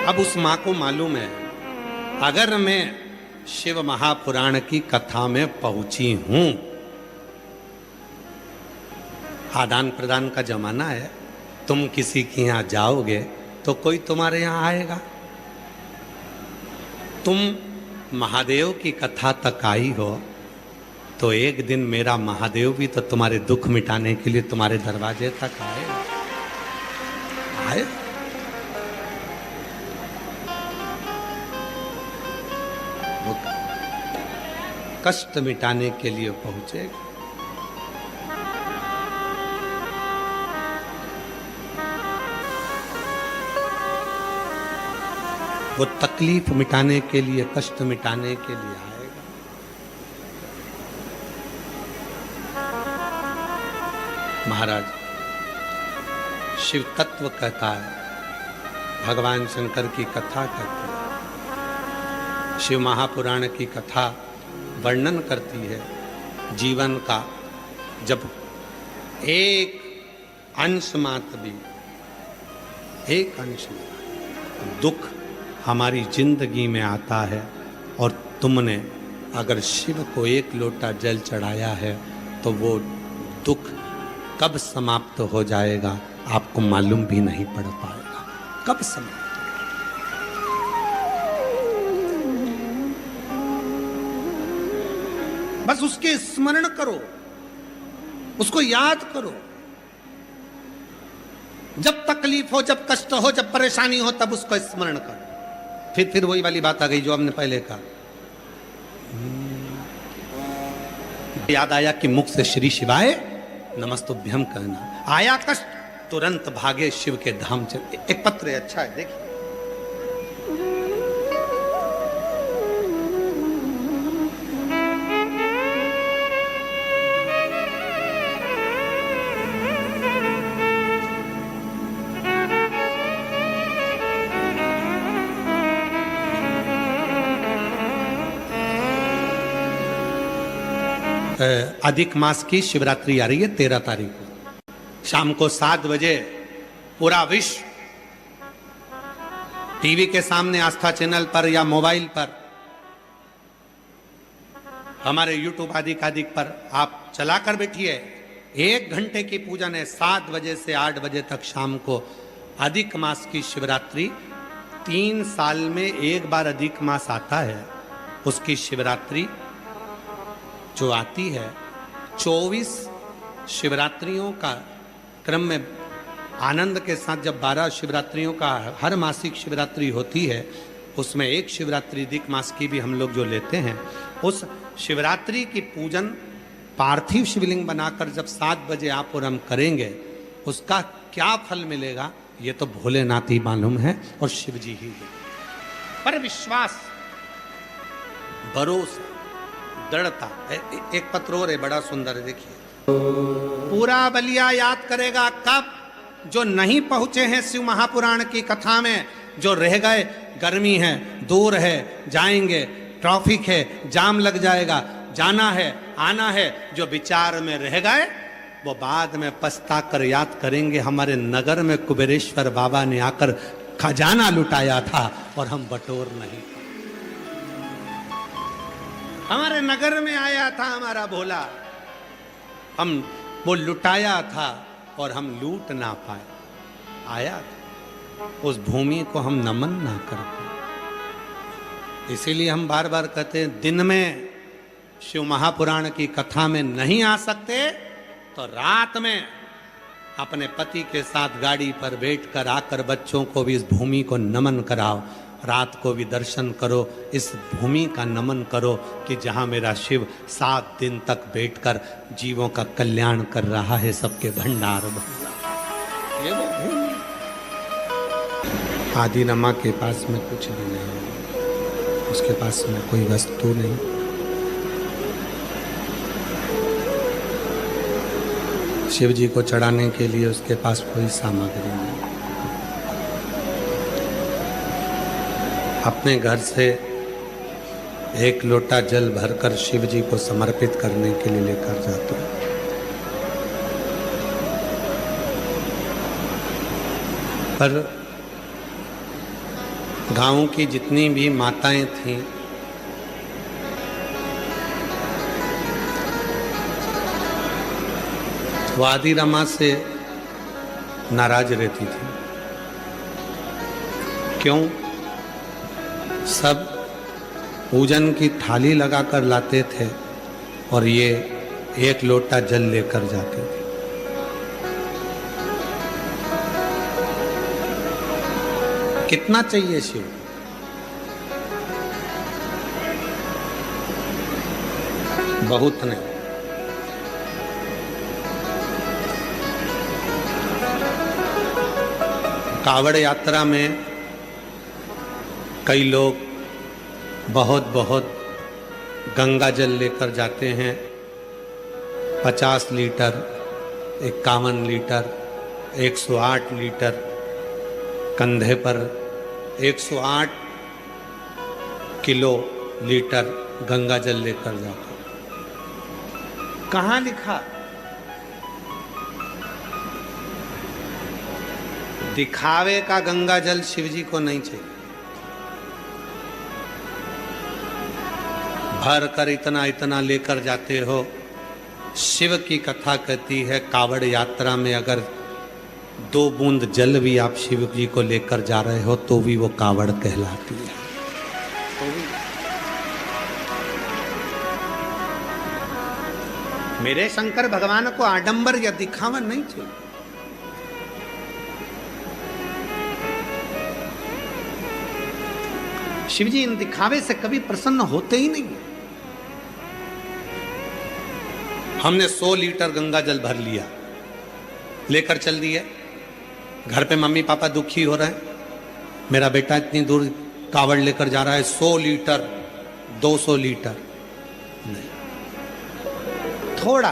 अब उस मां को मालूम है, अगर मैं शिव महापुराण की कथा में पहुंची हूं, आदान प्रदान का जमाना है, तुम किसी के यहां जाओगे तो कोई तुम्हारे यहां आएगा। तुम महादेव की कथा तक आई हो तो एक दिन मेरा महादेव भी तो तुम्हारे दुख मिटाने के लिए तुम्हारे दरवाजे तक आए। वो कष्ट मिटाने के लिए पहुंचेगा। वो तकलीफ मिटाने के लिए, कष्ट मिटाने के लिए आएगा। महाराज शिव तत्व कहता है, भगवान शंकर की कथा कहती है, शिव महापुराण की कथा वर्णन करती है जीवन का। जब एक अंश मात्र भी, एक अंश दुख हमारी जिंदगी में आता है और तुमने अगर शिव को एक लोटा जल चढ़ाया है तो वो दुख कब समाप्त हो जाएगा आपको मालूम भी नहीं पड़ पाएगा। कब समाप्त, बस उसके स्मरण करो, उसको याद करो। जब तकलीफ हो, जब कष्ट हो, जब परेशानी हो, तब उसको स्मरण करो। फिर वही वाली बात आ गई जो हमने पहले कहा। याद आया कि मुख से श्री शिवाय नमस्तुभ्यम कहना। आया कष्ट, तुरंत भागे शिव के धाम चले। एक पत्र अच्छा है, देखिए। अधिक मास की शिवरात्रि आ रही है 13 तारीख को शाम को 7 बजे। पूरा विश्व टीवी के सामने, आस्था चैनल पर या मोबाइल पर, हमारे यूट्यूब आदि पर आप चलाकर बैठिए। 1 घंटे की पूजन है, 7 बजे से 8 बजे तक शाम को। अधिक मास की शिवरात्रि 3 साल में एक बार अधिक मास आता है। उसकी शिवरात्रि जो आती है, 24 शिवरात्रियों का क्रम में आनंद के साथ जब 12 शिवरात्रियों का हर मासिक शिवरात्रि होती है, उसमें एक शिवरात्रि अधिक मास की भी हम लोग जो लेते हैं, उस शिवरात्रि की पूजन पार्थिव शिवलिंग बनाकर जब 7 बजे आप और हम करेंगे, उसका क्या फल मिलेगा ये तो भोलेनाथ ही मालूम है और शिव जी ही है। पर विश्वास, भरोसा, दृढ़ता। एक पत्र और है, बड़ा सुंदर है, देखिए। पूरा बलिया याद करेगा कब? जो नहीं पहुंचे हैं शिव महापुराण की कथा में, जो रह गए, गर्मी है, दूर है, जाएंगे, ट्रैफिक है, जाम लग जाएगा, जाना है, आना है, जो विचार में रह गए वो बाद में पछता कर याद करेंगे, हमारे नगर में कुबेरेश्वर बाबा ने आकर खजाना लुटाया था और हम बटोर नहीं। हमारे नगर में आया था हमारा भोला, हम वो लुटाया था और हम लूट ना पाए। आया था, उस भूमि को हम नमन ना कर पाए। इसीलिए हम बार बार कहते हैं, दिन में शिव महापुराण की कथा में नहीं आ सकते तो रात में अपने पति के साथ गाड़ी पर बैठकर आकर बच्चों को भी इस भूमि को नमन कराओ। रात को भी दर्शन करो, इस भूमि का नमन करो कि जहाँ मेरा शिव 7 दिन तक बैठकर जीवों का कल्याण कर रहा है, सबके भंडार ये वो भूमि। आदिनमा के पास में कुछ भी नहीं, उसके पास में कोई वस्तु नहीं। शिव जी को चढ़ाने के लिए उसके पास कोई सामग्री नहीं। अपने घर से 1 लोटा जल भरकर शिव जी को समर्पित करने के लिए लेकर जाते हैं। पर गांव की जितनी भी माताएं थीं, वो आदि रमा से नाराज रहती थी। क्यों? सब पूजन की थाली लगाकर लाते थे और ये एक लोटा जल लेकर जाते थे। कितना चाहिए शिव? बहुत नहीं। कावड़ यात्रा में कई लोग बहुत बहुत गंगा जल लेकर जाते हैं। 50 लीटर, 51 लीटर, 108 लीटर, कंधे पर 108 किलो लीटर गंगा जल लेकर जाते। कहाँ लिखा? दिखावे का गंगा जल शिव जी को नहीं चाहिए। भर कर इतना इतना लेकर जाते हो। शिव की कथा कहती है कावड़ यात्रा में अगर 2 बूंद जल भी आप शिव जी को लेकर जा रहे हो तो भी वो कावड़ कहलाती है। मेरे शंकर भगवान को आडंबर या दिखावा नहीं चाहिए। शिव जी इन दिखावे से कभी प्रसन्न होते ही नहीं। हमने 100 लीटर गंगा जल भर लिया, लेकर चल दिए। घर पे मम्मी पापा दुखी हो रहे हैं, मेरा बेटा इतनी दूर कावड़ लेकर जा रहा है, 100 लीटर 200 लीटर नहीं, थोड़ा।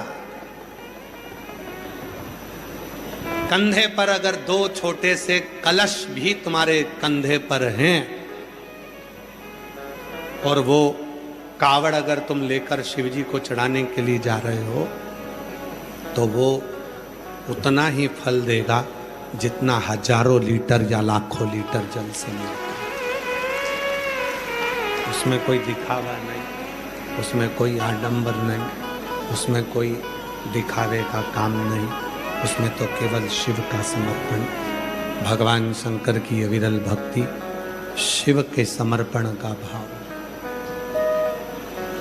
कंधे पर अगर 2 छोटे से कलश भी तुम्हारे कंधे पर हैं और वो कावड़ अगर तुम लेकर शिव जी को चढ़ाने के लिए जा रहे हो तो वो उतना ही फल देगा जितना हजारों लीटर या लाखों लीटर जल से मिलता। उसमें कोई दिखावा नहीं, उसमें कोई आडंबर नहीं, उसमें कोई दिखावे का काम नहीं। उसमें तो केवल शिव का समर्पण, भगवान शंकर की अविरल भक्ति, शिव के समर्पण का भाव,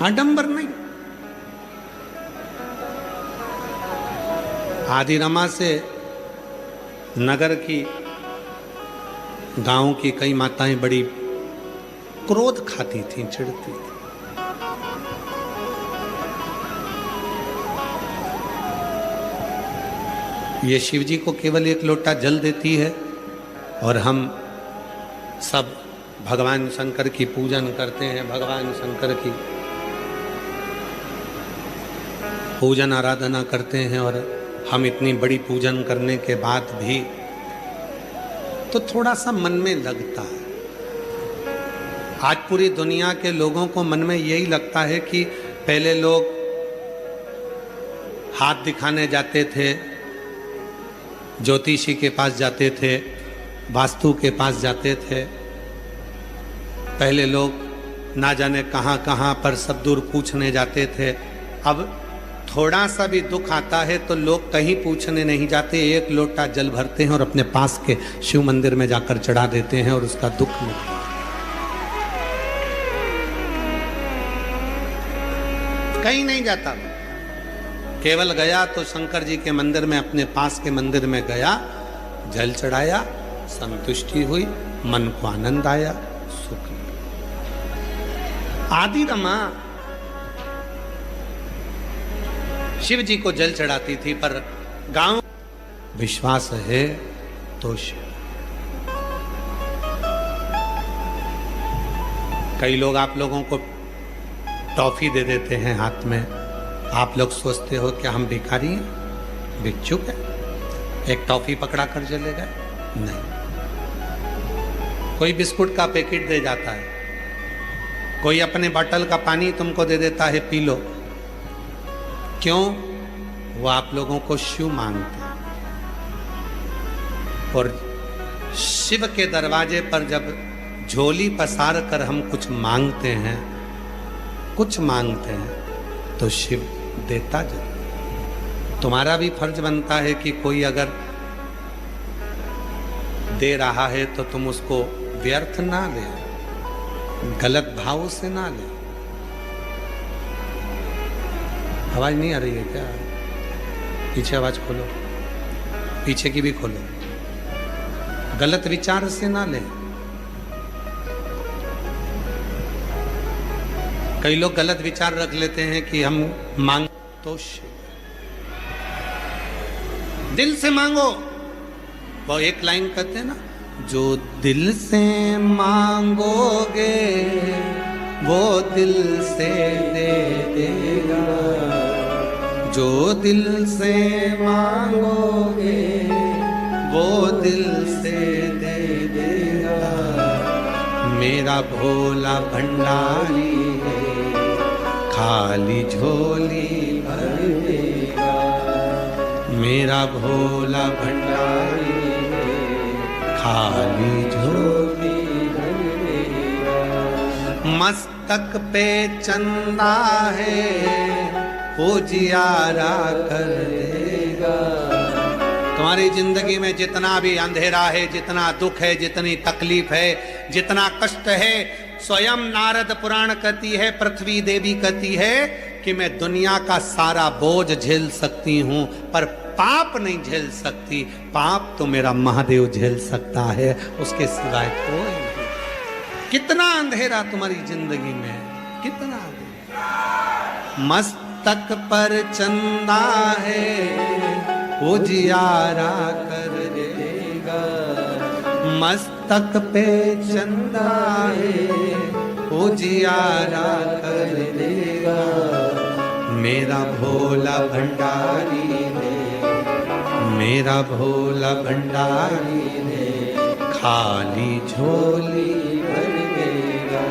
आडंबर नहीं। आदि रमा से नगर की, गांव की कई माताएं बड़ी क्रोध खाती थीं, चिढ़ती थी। ये शिव जी को केवल 1 लोटा जल देती है और हम सब भगवान शंकर की पूजन करते हैं। भगवान शंकर की पूजन आराधना करते हैं और हम इतनी बड़ी पूजन करने के बाद भी तो थोड़ा सा मन में लगता है। आज पूरी दुनिया के लोगों को मन में यही लगता है कि पहले लोग हाथ दिखाने जाते थे, ज्योतिषी के पास जाते थे, वास्तु के पास जाते थे। पहले लोग ना जाने कहाँ कहाँ पर सब दूर पूछने जाते थे। अब थोड़ा सा भी दुख आता है तो लोग कहीं पूछने नहीं जाते, 1 लोटा जल भरते हैं और अपने पास के शिव मंदिर में जाकर चढ़ा देते हैं और उसका दुख मिटता है। कहीं नहीं जाता, केवल गया तो शंकर जी के मंदिर में, अपने पास के मंदिर में गया, जल चढ़ाया, संतुष्टि हुई, मन को आनंद आया, सुख। आदि रमा शिव जी को जल चढ़ाती थी, पर गांव विश्वास है तो शिव। कई लोग आप लोगों को टॉफी दे देते हैं हाथ में। आप लोग सोचते हो क्या हम भिखारी हैं, भिक्षुक है, एक टॉफी पकड़ा कर चले गए? नहीं। कोई बिस्कुट का पैकेट दे जाता है, कोई अपने बोतल का पानी तुमको दे देता है, पी लो। क्यों? वो आप लोगों को शिव मांगते हैं। और शिव के दरवाजे पर जब झोली पसार कर हम कुछ मांगते हैं, कुछ मांगते हैं तो शिव देता जरूर। तुम्हारा भी फर्ज बनता है कि कोई अगर दे रहा है तो तुम उसको व्यर्थ ना ले, गलत भाव से ना ले। आवाज नहीं आ रही है क्या? पीछे आवाज खोलो, पीछे की भी खोलो। गलत विचार से ना ले। कई लोग गलत विचार रख लेते हैं कि हम मांग तो दिल से मांगो। वो एक लाइन कहते हैं ना, जो दिल से मांगोगे वो दिल से दे देगा, जो दिल से मांगोगे वो दिल से दे देगा। मेरा भोला भंडारी है, खाली झोली भर देगा। मेरा भोला भंडारी है, खाली झोली भर देगा। मस्तक पे चंदा है, उजियारा कर देगा। तुम्हारी जिंदगी में जितना भी अंधेरा है, जितना दुख है, जितनी तकलीफ है, जितना कष्ट है, स्वयं नारद पुराण कहती है, पृथ्वी देवी कहती है कि मैं दुनिया का सारा बोझ झेल सकती हूं पर पाप नहीं झेल सकती। पाप तो मेरा महादेव झेल सकता है, उसके सिवाय कोई नहीं। कितना अंधेरा तुम्हारी जिंदगी में, कितना अंधेरा। मस्तक पर चंदा है, उजियारा कर देगा। मस्तक पे चंदा है, उजियारा कर देगा। मेरा भोला भंडारी है, मेरा भोला भंडारी है, खाली झोली भर देगा।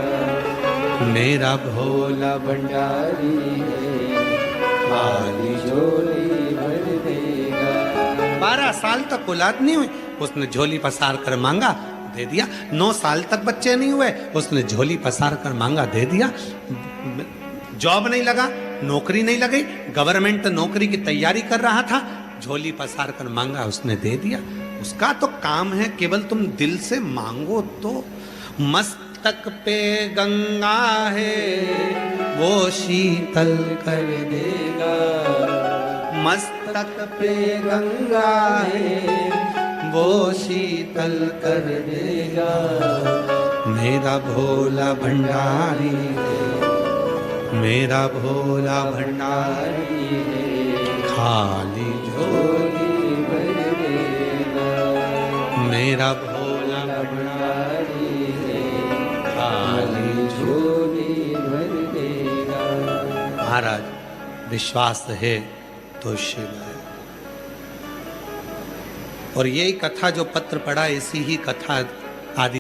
मेरा भोला भंडारी है, खाली झोली भर देगा। 12 साल तक औलाद नहीं हुई, उसने झोली पसार कर मांगा, दे दिया। 9 साल तक बच्चे नहीं हुए, उसने झोली पसार कर मांगा, दे दिया। जॉब नहीं लगा, नौकरी नहीं लगी, गवर्नमेंट नौकरी की तैयारी कर रहा था, झोली पसार कर मांगा, उसने दे दिया। उसका तो काम है केवल तुम दिल से मांगो तो। मस्तक पे गंगा है, वो शीतल कर देगा। मस्तक पे गंगा है, वो शीतल कर देगा। मेरा भोला भंडारी है, मेरा भोला भंडारी है, खाली झोली भर देगा। मेरा भोला भंडारी है, खाली झोली भर देगा। महाराज विश्वास है तो शिव है। और यही कथा जो पत्र पढ़ा, इसी ही कथा आदि